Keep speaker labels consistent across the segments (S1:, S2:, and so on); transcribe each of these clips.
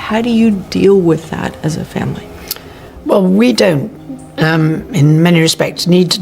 S1: How do you deal with that as a family?
S2: Well, we don't, in many respects, need to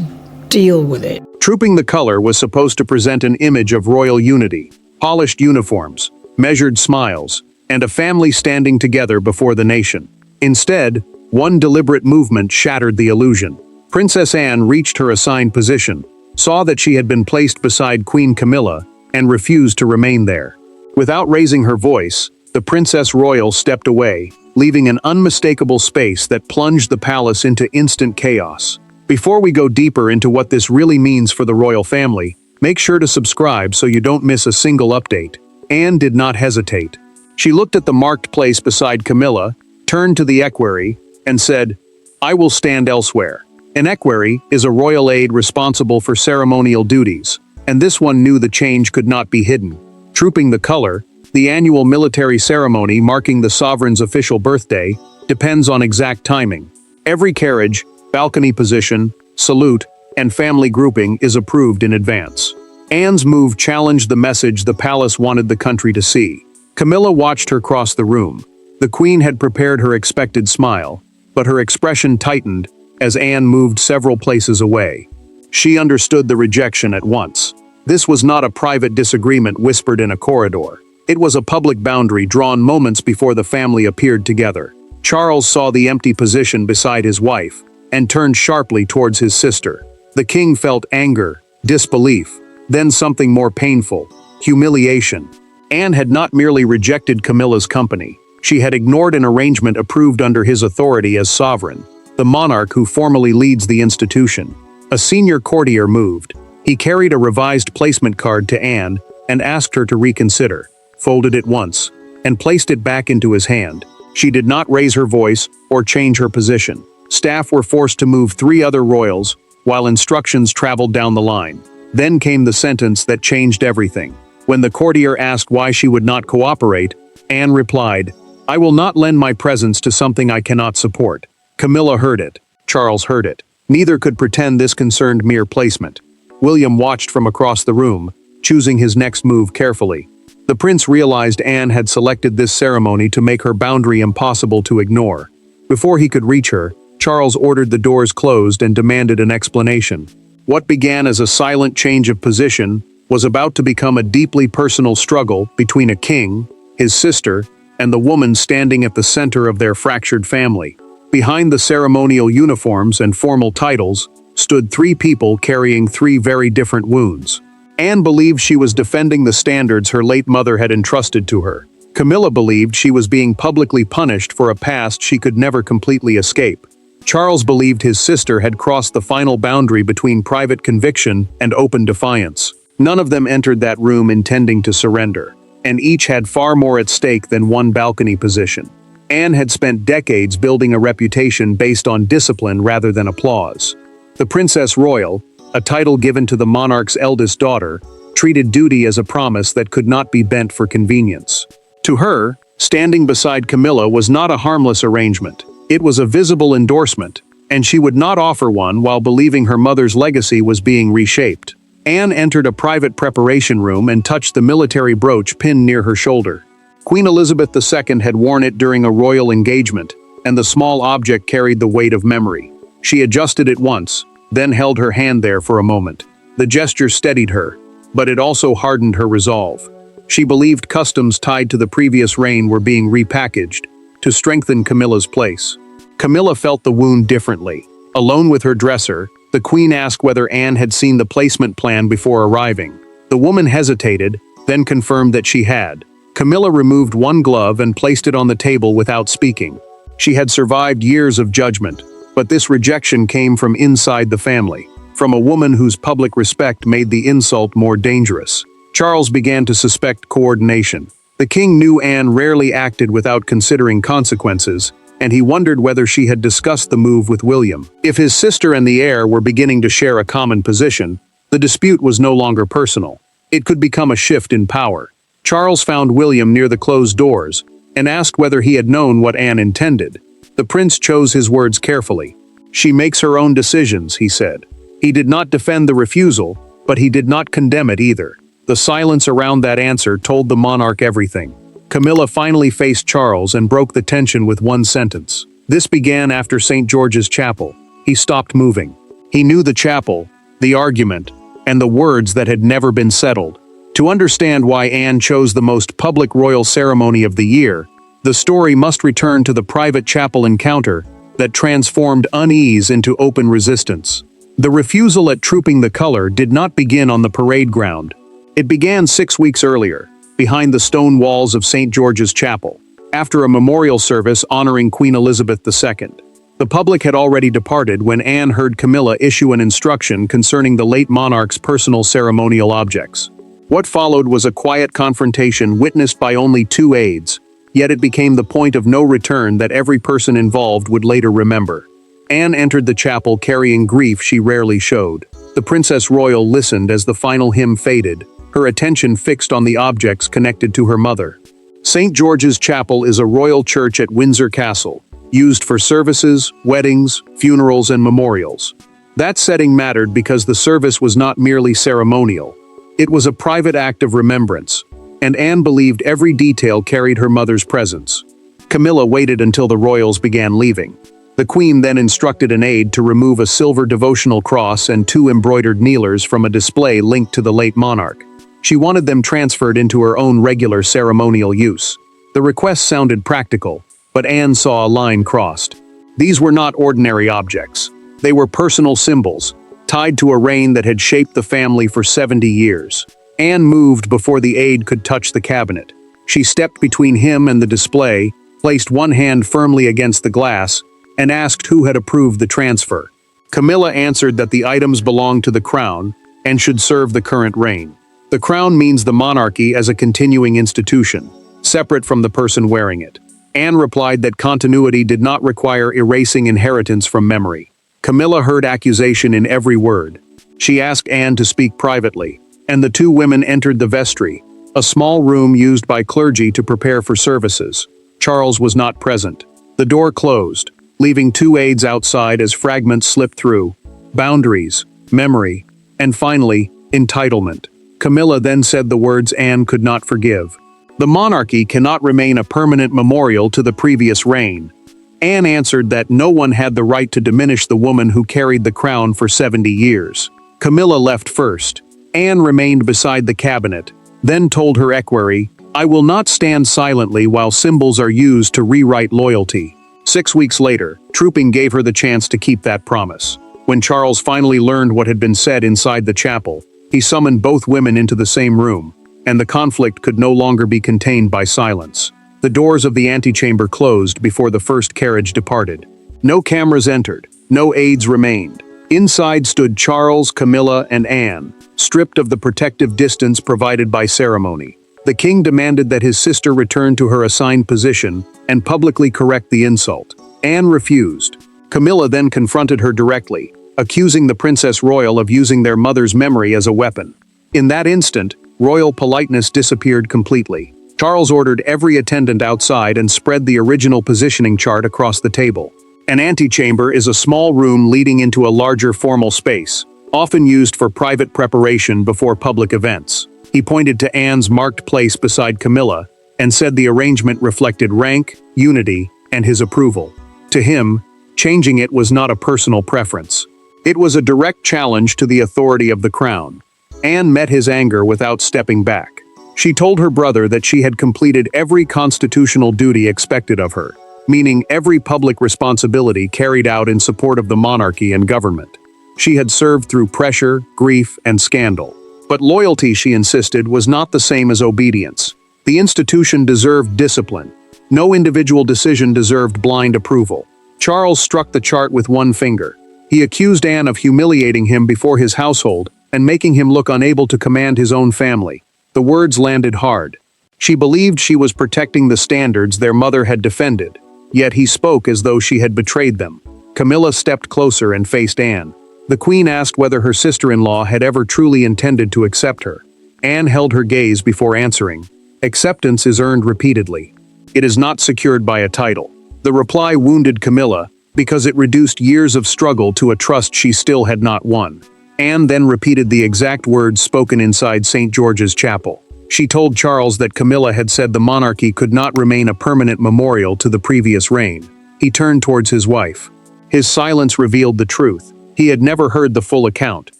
S2: deal with it.
S3: Trooping the Color was supposed to present an image of royal unity, polished uniforms, measured smiles, and a family standing together before the nation. Instead, one deliberate movement shattered the illusion. Princess Anne reached her assigned position, saw that she had been placed beside Queen Camilla, and refused to remain there. Without raising her voice, the Princess Royal stepped away, leaving an unmistakable space that plunged the palace into instant chaos. Before we go deeper into what this really means for the royal family, make sure to subscribe so you don't miss a single update. Anne did not hesitate. She looked at the marked place beside Camilla, turned to the equerry, and said, "I will stand elsewhere." An equerry is a royal aide responsible for ceremonial duties, and this one knew the change could not be hidden. Trooping the Color, the annual military ceremony marking the sovereign's official birthday, depends on exact timing. Every carriage, balcony position, salute, and family grouping is approved in advance. Anne's move challenged the message the palace wanted the country to see. Camilla watched her cross the room. The queen had prepared her expected smile, but her expression tightened as Anne moved several places away. She understood the rejection at once. This was not a private disagreement whispered in a corridor. It was a public boundary drawn moments before the family appeared together. Charles saw the empty position beside his wife and turned sharply towards his sister. The king felt anger, disbelief, then something more painful, humiliation. Anne had not merely rejected Camilla's company. She had ignored an arrangement approved under his authority as sovereign, the monarch who formally leads the institution. A senior courtier moved. He carried a revised placement card to Anne and asked her to reconsider, folded it once, and placed it back into his hand. She did not raise her voice or change her position. Staff were forced to move 3 other royals, while instructions traveled down the line. Then came the sentence that changed everything. When the courtier asked why she would not cooperate, Anne replied, "I will not lend my presence to something I cannot support." Camilla heard it. Charles heard it. Neither could pretend this concerned mere placement. William watched from across the room, choosing his next move carefully. The prince realized Anne had selected this ceremony to make her boundary impossible to ignore. Before he could reach her, Charles ordered the doors closed and demanded an explanation. What began as a silent change of position was about to become a deeply personal struggle between a king, his sister, and the woman standing at the center of their fractured family. Behind the ceremonial uniforms and formal titles stood 3 people carrying 3 very different wounds. Anne believed she was defending the standards her late mother had entrusted to her. Camilla believed she was being publicly punished for a past she could never completely escape. Charles believed his sister had crossed the final boundary between private conviction and open defiance. None of them entered that room intending to surrender, and each had far more at stake than one balcony position. Anne had spent decades building a reputation based on discipline rather than applause. The Princess Royal, a title given to the monarch's eldest daughter, treated duty as a promise that could not be bent for convenience. To her, standing beside Camilla was not a harmless arrangement. It was a visible endorsement, and she would not offer one while believing her mother's legacy was being reshaped. Anne entered a private preparation room and touched the military brooch pinned near her shoulder. Queen Elizabeth II had worn it during a royal engagement, and the small object carried the weight of memory. She adjusted it once, then held her hand there for a moment. The gesture steadied her, but it also hardened her resolve. She believed customs tied to the previous reign were being repackaged to strengthen Camilla's place. Camilla felt the wound differently. Alone with her dresser, the queen asked whether Anne had seen the placement plan before arriving. The woman hesitated, then confirmed that she had. Camilla removed one glove and placed it on the table without speaking. She had survived years of judgment, but this rejection came from inside the family, from a woman whose public respect made the insult more dangerous. Charles began to suspect coordination. The king knew Anne rarely acted without considering consequences, and he wondered whether she had discussed the move with William. If his sister and the heir were beginning to share a common position, the dispute was no longer personal. It could become a shift in power. Charles found William near the closed doors and asked whether he had known what Anne intended. The prince chose his words carefully. "She makes her own decisions," he said. He did not defend the refusal, but he did not condemn it either. The silence around that answer told the monarch everything. Camilla finally faced Charles and broke the tension with one sentence. This began after St. George's Chapel. He stopped moving. He knew the chapel, the argument, and the words that had never been settled. To understand why Anne chose the most public royal ceremony of the year, the story must return to the private chapel encounter that transformed unease into open resistance. The refusal at trooping the color did not begin on the parade ground. It began 6 weeks earlier, behind the stone walls of St. George's Chapel, after a memorial service honoring Queen Elizabeth II. The public had already departed when Anne heard Camilla issue an instruction concerning the late monarch's personal ceremonial objects. What followed was a quiet confrontation witnessed by only 2 aides, yet it became the point of no return that every person involved would later remember. Anne entered the chapel carrying grief she rarely showed. The Princess Royal listened as the final hymn faded, her attention fixed on the objects connected to her mother. St. George's Chapel is a royal church at Windsor Castle, used for services, weddings, funerals, and memorials. That setting mattered because the service was not merely ceremonial. It was a private act of remembrance, and Anne believed every detail carried her mother's presence. Camilla waited until the royals began leaving. The Queen then instructed an aide to remove a silver devotional cross and 2 embroidered kneelers from a display linked to the late monarch. She wanted them transferred into her own regular ceremonial use. The request sounded practical, but Anne saw a line crossed. These were not ordinary objects. They were personal symbols, tied to a reign that had shaped the family for 70 years. Anne moved before the aide could touch the cabinet. She stepped between him and the display, placed one hand firmly against the glass, and asked who had approved the transfer. Camilla answered that the items belonged to the crown and should serve the current reign. The crown means the monarchy as a continuing institution, separate from the person wearing it. Anne replied that continuity did not require erasing inheritance from memory. Camilla heard accusation in every word. She asked Anne to speak privately, and the 2 women entered the vestry, a small room used by clergy to prepare for services. Charles was not present. The door closed, leaving 2 aides outside as fragments slipped through. Boundaries, memory, and finally, entitlement. Camilla then said the words Anne could not forgive. The monarchy cannot remain a permanent memorial to the previous reign. Anne answered that no one had the right to diminish the woman who carried the crown for 70 years. Camilla left first. Anne remained beside the cabinet, then told her equerry, "I will not stand silently while symbols are used to rewrite loyalty." 6 weeks later, trooping gave her the chance to keep that promise. When Charles finally learned what had been said inside the chapel, he summoned both women into the same room, and the conflict could no longer be contained by silence. The doors of the antechamber closed before the first carriage departed. No cameras entered, no aides remained. Inside stood Charles, Camilla, and Anne, stripped of the protective distance provided by ceremony. The king demanded that his sister return to her assigned position and publicly correct the insult. Anne refused. Camilla then confronted her directly, accusing the Princess Royal of using their mother's memory as a weapon. In that instant, royal politeness disappeared completely. Charles ordered every attendant outside and spread the original positioning chart across the table. An antechamber is a small room leading into a larger formal space, often used for private preparation before public events. He pointed to Anne's marked place beside Camilla and said the arrangement reflected rank, unity, and his approval. To him, changing it was not a personal preference. It was a direct challenge to the authority of the crown. Anne met his anger without stepping back. She told her brother that she had completed every constitutional duty expected of her, meaning every public responsibility carried out in support of the monarchy and government. She had served through pressure, grief, and scandal. But loyalty, she insisted, was not the same as obedience. The institution deserved discipline. No individual decision deserved blind approval. Charles struck the chart with one finger. He accused Anne of humiliating him before his household and making him look unable to command his own family. The words landed hard. She believed she was protecting the standards their mother had defended, yet he spoke as though she had betrayed them. Camilla stepped closer and faced Anne. The Queen asked whether her sister-in-law had ever truly intended to accept her. Anne held her gaze before answering. Acceptance is earned repeatedly. It is not secured by a title. The reply wounded Camilla because it reduced years of struggle to a trust she still had not won. Anne then repeated the exact words spoken inside St. George's Chapel. She told Charles that Camilla had said the monarchy could not remain a permanent memorial to the previous reign. He turned towards his wife. His silence revealed the truth. He had never heard the full account.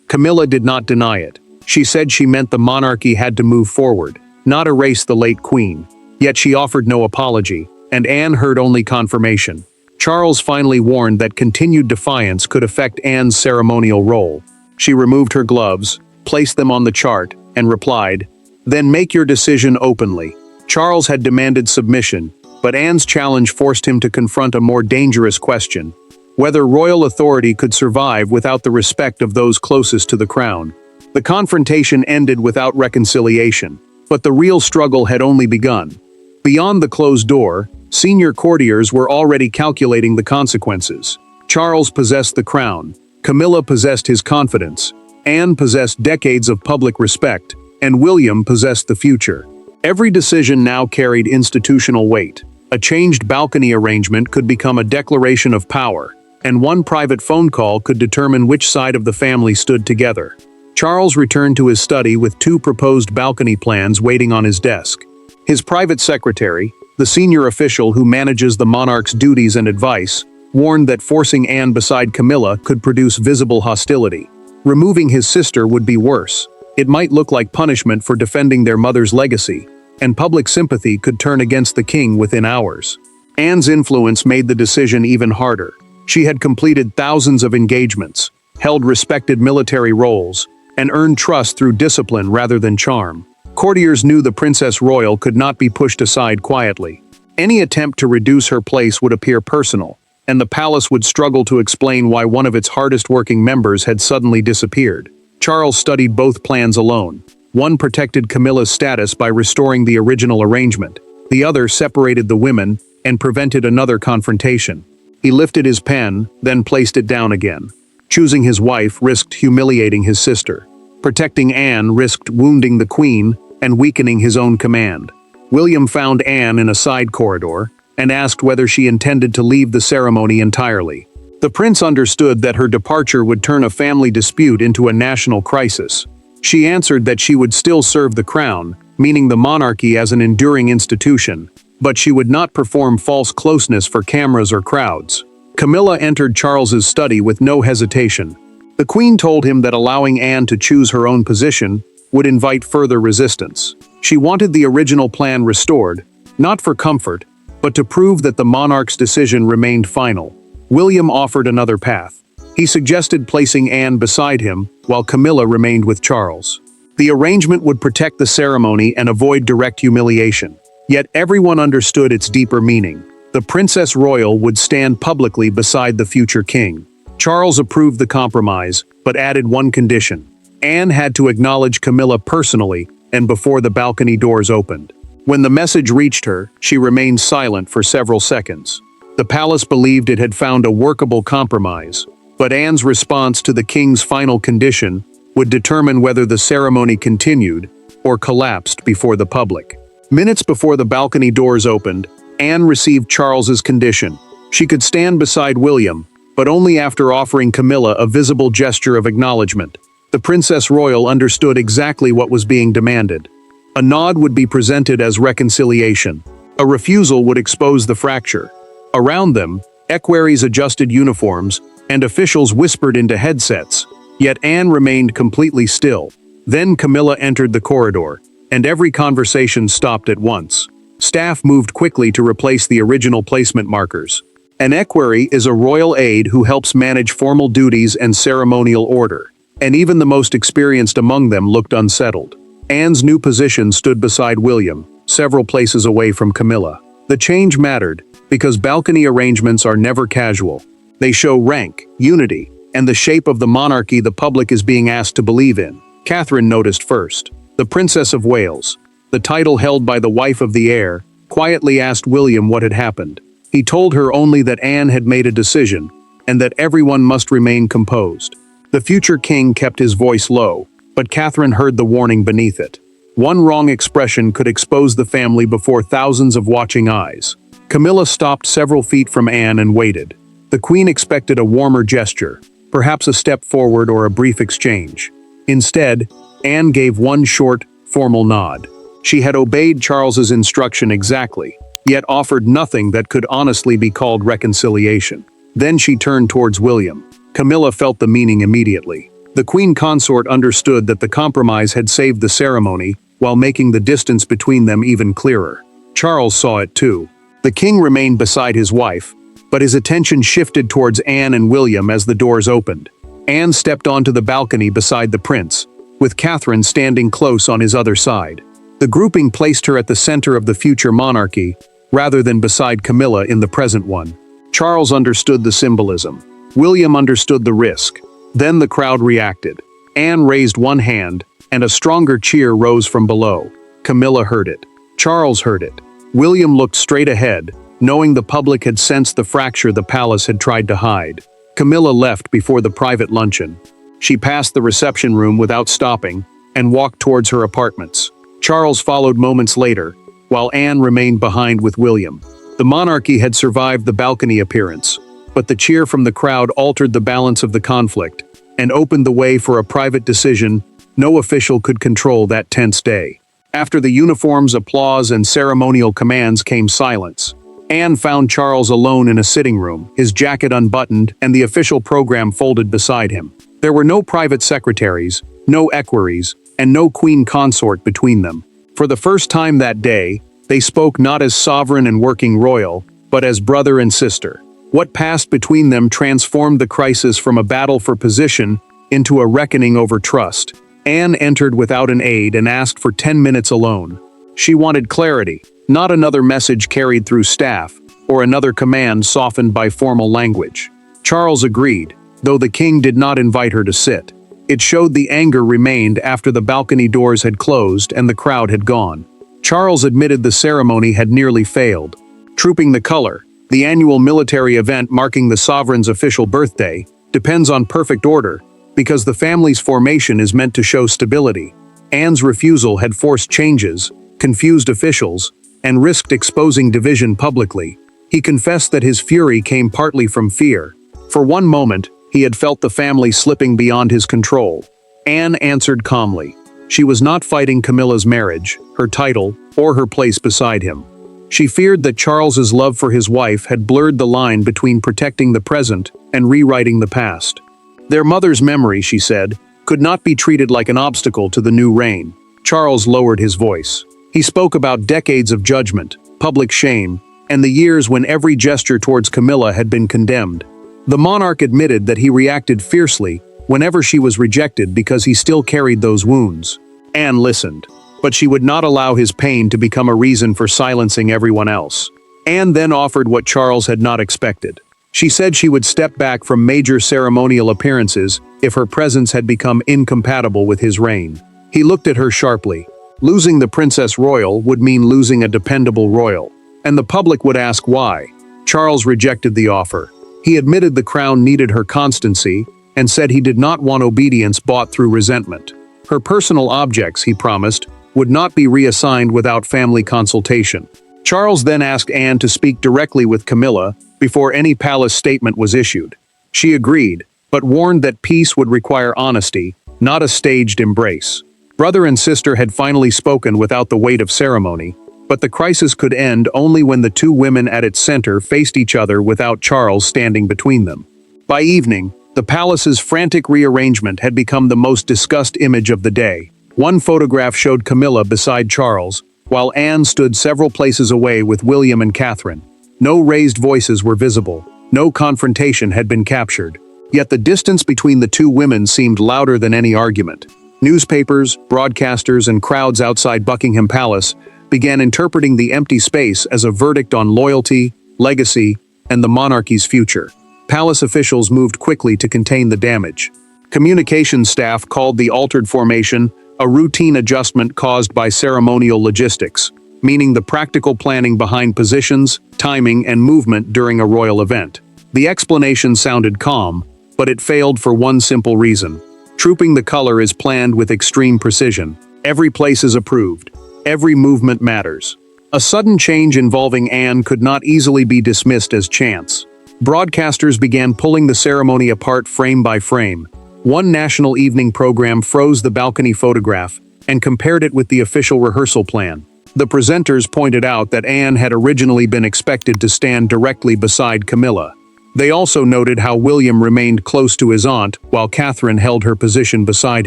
S3: Camilla did not deny it. She said she meant the monarchy had to move forward, not erase the late queen. Yet she offered no apology, and Anne heard only confirmation. Charles finally warned that continued defiance could affect Anne's ceremonial role. She removed her gloves, placed them on the chart, and replied, "Then make your decision openly." Charles had demanded submission, but Anne's challenge forced him to confront a more dangerous question: whether royal authority could survive without the respect of those closest to the crown. The confrontation ended without reconciliation, but the real struggle had only begun. Beyond the closed door, senior courtiers were already calculating the consequences. Charles possessed the crown, Camilla possessed his confidence, Anne possessed decades of public respect, and William possessed the future. Every decision now carried institutional weight. A changed balcony arrangement could become a declaration of power, and one private phone call could determine which side of the family stood together. Charles returned to his study with 2 proposed balcony plans waiting on his desk. His private secretary, the senior official who manages the monarch's duties and advice, warned that forcing Anne beside Camilla could produce visible hostility. Removing his sister would be worse. It might look like punishment for defending their mother's legacy, and public sympathy could turn against the king within hours. Anne's influence made the decision even harder. She had completed thousands of engagements, held respected military roles, and earned trust through discipline rather than charm. Courtiers knew the Princess Royal could not be pushed aside quietly. Any attempt to reduce her place would appear personal, and the palace would struggle to explain why one of its hardest-working members had suddenly disappeared. Charles studied both plans alone. One protected Camilla's status by restoring the original arrangement. The other separated the women and prevented another confrontation. He lifted his pen, then placed it down again. Choosing his wife risked humiliating his sister. Protecting Anne risked wounding the queen and weakening his own command. William found Anne in a side corridor and asked whether she intended to leave the ceremony entirely. The prince understood that her departure would turn a family dispute into a national crisis. She answered that she would still serve the crown, meaning the monarchy as an enduring institution, but she would not perform false closeness for cameras or crowds. Camilla entered Charles's study with no hesitation. The queen told him that allowing Anne to choose her own position would invite further resistance. She wanted the original plan restored, not for comfort, but to prove that the monarch's decision remained final. William offered another path. He suggested placing Anne beside him, while Camilla remained with Charles. The arrangement would protect the ceremony and avoid direct humiliation. Yet everyone understood its deeper meaning. The Princess Royal would stand publicly beside the future king. Charles approved the compromise, but added one condition. Anne had to acknowledge Camilla personally and before the balcony doors opened. When the message reached her, she remained silent for several seconds. The palace believed it had found a workable compromise, but Anne's response to the king's final condition would determine whether the ceremony continued or collapsed before the public. Minutes before the balcony doors opened, Anne received Charles's condition. She could stand beside William, but only after offering Camilla a visible gesture of acknowledgement. The Princess Royal understood exactly what was being demanded. A nod would be presented as reconciliation. A refusal would expose the fracture. Around them, equerries adjusted uniforms, and officials whispered into headsets, yet Anne remained completely still. Then Camilla entered the corridor, and every conversation stopped at once. Staff moved quickly to replace the original placement markers. An equerry is a royal aide who helps manage formal duties and ceremonial order, and even the most experienced among them looked unsettled. Anne's new position stood beside William, several places away from Camilla. The change mattered, because balcony arrangements are never casual. They show rank, unity, and the shape of the monarchy the public is being asked to believe in. Catherine noticed first. The Princess of Wales, the title held by the wife of the heir, quietly asked William what had happened. He told her only that Anne had made a decision, and that everyone must remain composed. The future king kept his voice low, but Catherine heard the warning beneath it. One wrong expression could expose the family before thousands of watching eyes. Camilla stopped several feet from Anne and waited. The queen expected a warmer gesture, perhaps a step forward or a brief exchange. Instead, Anne gave one short, formal nod. She had obeyed Charles's instruction exactly, yet offered nothing that could honestly be called reconciliation. Then she turned towards William. Camilla felt the meaning immediately. The queen consort understood that the compromise had saved the ceremony, while making the distance between them even clearer. Charles saw it too. The king remained beside his wife, but his attention shifted towards Anne and William as the doors opened. Anne stepped onto the balcony beside the prince, with Catherine standing close on his other side. The grouping placed her at the center of the future monarchy, rather than beside Camilla in the present one. Charles understood the symbolism. William understood the risk. Then the crowd reacted. Anne raised one hand, and a stronger cheer rose from below. Camilla heard it. Charles heard it. William looked straight ahead, knowing the public had sensed the fracture the palace had tried to hide. Camilla left before the private luncheon. She passed the reception room without stopping, and walked towards her apartments. Charles followed moments later, while Anne remained behind with William. The monarchy had survived the balcony appearance, but the cheer from the crowd altered the balance of the conflict, and opened the way for a private decision no official could control that tense day. After the uniforms, applause, and ceremonial commands came silence. Anne found Charles alone in a sitting room, his jacket unbuttoned and the official program folded beside him. There were no private secretaries, no equerries, and no queen consort between them. For the first time that day, they spoke not as sovereign and working royal, but as brother and sister. What passed between them transformed the crisis from a battle for position into a reckoning over trust. Anne entered without an aide and asked for 10 minutes alone. She wanted clarity, not another message carried through staff, or another command softened by formal language. Charles agreed, though the king did not invite her to sit. It showed the anger remained after the balcony doors had closed and the crowd had gone. Charles admitted the ceremony had nearly failed. Trooping the Color, the annual military event marking the sovereign's official birthday, depends on perfect order, because the family's formation is meant to show stability. Anne's refusal had forced changes, confused officials, and risked exposing division publicly. He confessed that his fury came partly from fear. For one moment, he had felt the family slipping beyond his control. Anne answered calmly. She was not fighting Camilla's marriage, her title, or her place beside him. She feared that Charles's love for his wife had blurred the line between protecting the present and rewriting the past. Their mother's memory, she said, could not be treated like an obstacle to the new reign. Charles lowered his voice. He spoke about decades of judgment, public shame, and the years when every gesture towards Camilla had been condemned. The monarch admitted that he reacted fiercely whenever she was rejected because he still carried those wounds. Anne listened, but she would not allow his pain to become a reason for silencing everyone else. Anne then offered what Charles had not expected. She said she would step back from major ceremonial appearances if her presence had become incompatible with his reign. He looked at her sharply. Losing the Princess Royal would mean losing a dependable royal, and the public would ask why. Charles rejected the offer. He admitted the crown needed her constancy, and said he did not want obedience bought through resentment. Her personal objects, he promised, would not be reassigned without family consultation. Charles then asked Anne to speak directly with Camilla before any palace statement was issued. She agreed, but warned that peace would require honesty, not a staged embrace. Brother and sister had finally spoken without the weight of ceremony, but the crisis could end only when the two women at its center faced each other without Charles standing between them. By evening, the palace's frantic rearrangement had become the most discussed image of the day. One photograph showed Camilla beside Charles, while Anne stood several places away with William and Catherine. No raised voices were visible, no confrontation had been captured. Yet the distance between the two women seemed louder than any argument. Newspapers, broadcasters, and crowds outside Buckingham Palace began interpreting the empty space as a verdict on loyalty, legacy, and the monarchy's future. Palace officials moved quickly to contain the damage. Communications staff called the altered formation a routine adjustment caused by ceremonial logistics, meaning the practical planning behind positions, timing, and movement during a royal event. The explanation sounded calm, but it failed for one simple reason. Trooping the Color is planned with extreme precision. Every place is approved. Every movement matters. A sudden change involving Anne could not easily be dismissed as chance. Broadcasters began pulling the ceremony apart frame by frame. One national evening program froze the balcony photograph, and compared it with the official rehearsal plan. The presenters pointed out that Anne had originally been expected to stand directly beside Camilla. They also noted how William remained close to his aunt while Catherine held her position beside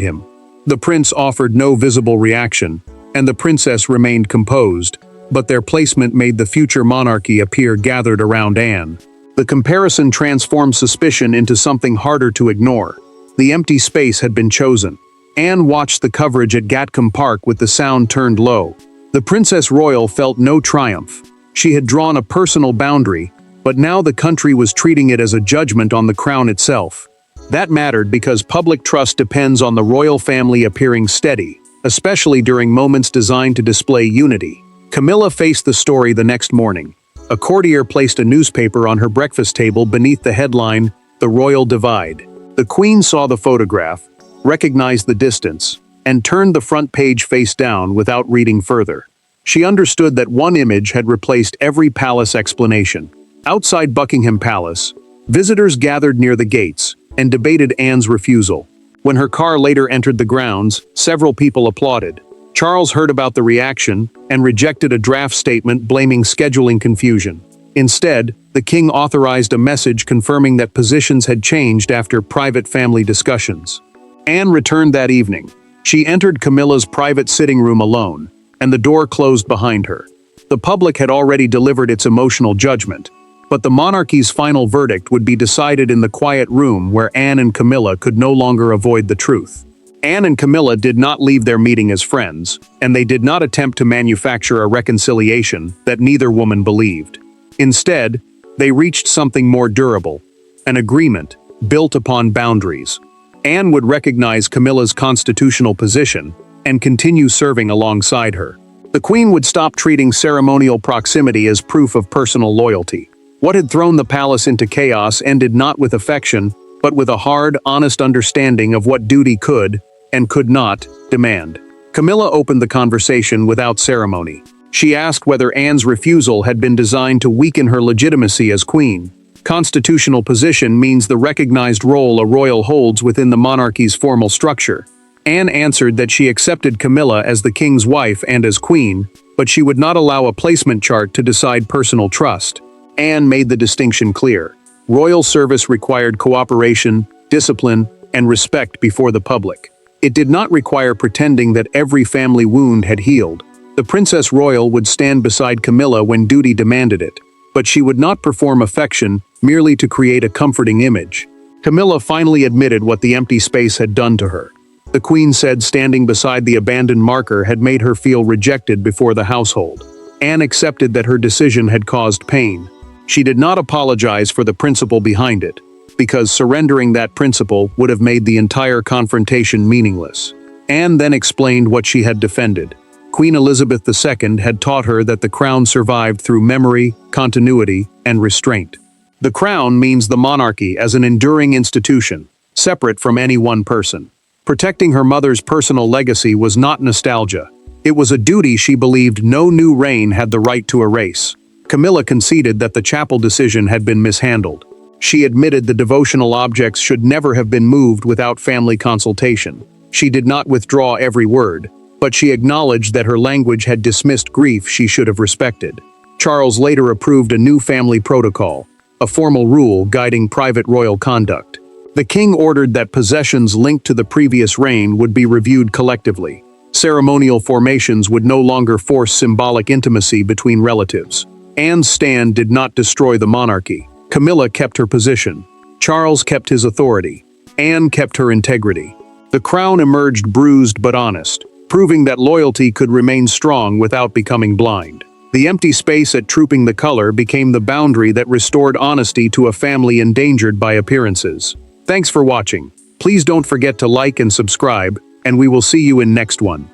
S3: him. The prince offered no visible reaction, and the princess remained composed, but their placement made the future monarchy appear gathered around Anne. The comparison transformed suspicion into something harder to ignore. The empty space had been chosen. Anne watched the coverage at Gatcombe Park with the sound turned low. The Princess Royal felt no triumph. She had drawn a personal boundary, but now the country was treating it as a judgment on the crown itself. That mattered because public trust depends on the royal family appearing steady, especially during moments designed to display unity. Camilla faced the story the next morning. A courtier placed a newspaper on her breakfast table beneath the headline, "The Royal Divide." The Queen saw the photograph, recognized the distance, and turned the front page face down without reading further. She understood that one image had replaced every palace explanation. Outside Buckingham Palace, visitors gathered near the gates and debated Anne's refusal. When her car later entered the grounds, several people applauded. Charles heard about the reaction and rejected a draft statement blaming scheduling confusion. Instead, the king authorized a message confirming that positions had changed after private family discussions. Anne returned that evening. She entered Camilla's private sitting room alone, and the door closed behind her. The public had already delivered its emotional judgment, but the monarchy's final verdict would be decided in the quiet room where Anne and Camilla could no longer avoid the truth. Anne and Camilla did not leave their meeting as friends, and they did not attempt to manufacture a reconciliation that neither woman believed. Instead, they reached something more durable, an agreement built upon boundaries. Anne would recognize Camilla's constitutional position and continue serving alongside her. The Queen would stop treating ceremonial proximity as proof of personal loyalty. What had thrown the palace into chaos ended not with affection, but with a hard, honest understanding of what duty could, and could not, demand. Camilla opened the conversation without ceremony. She asked whether Anne's refusal had been designed to weaken her legitimacy as queen. Constitutional position means the recognized role a royal holds within the monarchy's formal structure. Anne answered that she accepted Camilla as the king's wife and as queen, but she would not allow a placement chart to decide personal trust. Anne made the distinction clear. Royal service required cooperation, discipline, and respect before the public. It did not require pretending that every family wound had healed. The Princess Royal would stand beside Camilla when duty demanded it, but she would not perform affection merely to create a comforting image. Camilla finally admitted what the empty space had done to her. The Queen said standing beside the abandoned marker had made her feel rejected before the household. Anne accepted that her decision had caused pain. She did not apologize for the principle behind it, because surrendering that principle would have made the entire confrontation meaningless. Anne then explained what she had defended. Queen Elizabeth II had taught her that the crown survived through memory, continuity, and restraint. The crown means the monarchy as an enduring institution, separate from any one person. Protecting her mother's personal legacy was not nostalgia. It was a duty she believed no new reign had the right to erase. Camilla conceded that the chapel decision had been mishandled. She admitted the devotional objects should never have been moved without family consultation. She did not withdraw every word, but she acknowledged that her language had dismissed grief she should have respected. Charles later approved a new family protocol, a formal rule guiding private royal conduct. The king ordered that possessions linked to the previous reign would be reviewed collectively. Ceremonial formations would no longer force symbolic intimacy between relatives. Anne's stand did not destroy the monarchy. Camilla kept her position. Charles kept his authority. Anne kept her integrity. The crown emerged bruised but honest, proving that loyalty could remain strong without becoming blind. The empty space at Trooping the Color became the boundary that restored honesty to a family endangered by appearances. Thanks for watching. Please don't forget to like and subscribe, and we will see you in next one.